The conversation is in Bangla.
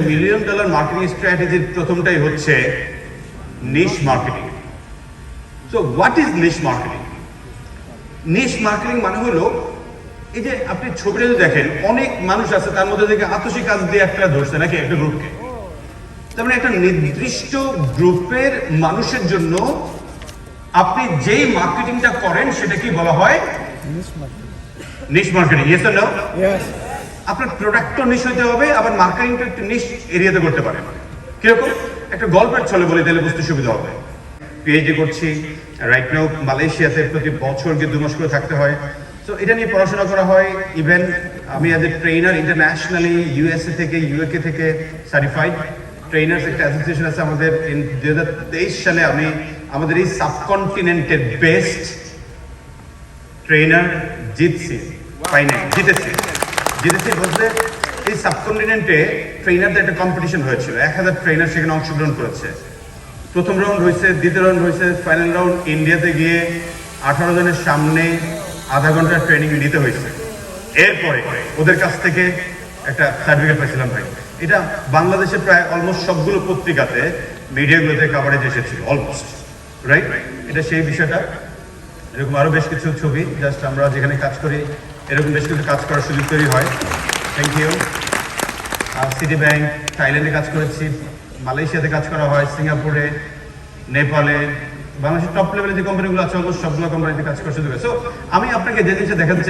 মিলিয়ন ডলার মার্কেটিং স্ট্র্যাটেজির প্রথমটাই হচ্ছে niche marketing. So what is niche marketing? Niche marketing মানে হলো এই যে আপনি ছবিটা যদি দেখেন, অনেক মানুষ আছে তার মধ্যে থেকে আতসী কাজ দিয়ে একটা ধরছে নাকি একটা গ্রুপকে, তার মানে একটা নির্দিষ্ট গ্রুপের মানুষের জন্য আপনি যেই মার্কেটিংটা করেন সেটা কি বলা হয়? Niche marketing. Yes or no? আপনার প্রোডাক্টও নিশ হতে হবে, আবার মার্কেটিংটা একটু নিশ এরিয়াতে করতে পারেন। কিরকম? একটা গল্পের ছলে বলি তাহলে বুঝতে সুবিধা হবে। পিএইচডি করছি রাইট নাও মালয়েশিয়াতে, প্রতি বছর গিয়ে 2 মাস করে থাকতে হয়। তো এটা নিয়ে পড়াশোনা করা হয়। ইভেন আমি as a trainer internationally USA থেকে ইউকে থেকে সার্টিফাইড ট্রেনার্স একটা অ্যাসোসিয়েশন আছে আমাদের। 2023 সালে আমি আমাদের এই সাবকন্টিনেন্টের বেস্ট ট্রেনার জিতেছি বলতে এই সাবকন্টিনেন্টে ট্রেনারদের একটা কম্পিটিশন হয়েছিল। 1000 ট্রেনার সেখানে অংশগ্রহণ করেছে। প্রথম রাউন্ড হয়েছে, দ্বিতীয় রাউন্ড হয়েছে, ফাইনাল রাউন্ড ইন্ডিয়াতে গিয়ে 18 জনের সামনে আধা ঘন্টার ট্রেনিং নিতে হয়েছে। এরপরে ওদের কাছ থেকে একটা সার্টিফিকেট পাইছিলাম ভাই। এটা বাংলাদেশে প্রায় অলমোস্ট সবগুলো পত্রিকাতে মিডিয়াগুলোতে কাভারেজ এসেছিল অলমোস্ট, রাইট? এটা সেই বিষয়টা। এরকম আরও বেশ কিছু ছবি, জাস্ট আমরা যেখানে কাজ করি এরকম বেশ কিছু কাজ করার সুযোগ তৈরি হয়। Thank you. সিটি ব্যাংক, থাইল্যান্ডে কাজ করেছি, মালয়েশিয়াতে কাজ করা হয়, সিঙ্গাপুরে, নেপালে, বাংলাদেশের টপ লেভেলে যে কোম্পানিগুলো আছে অলমোস্ট সবগুলো কোম্পানিতে কাজ করার সুযোগ হয়। সো আমি আপনাকে যে জিনিসটা দেখাতে চাই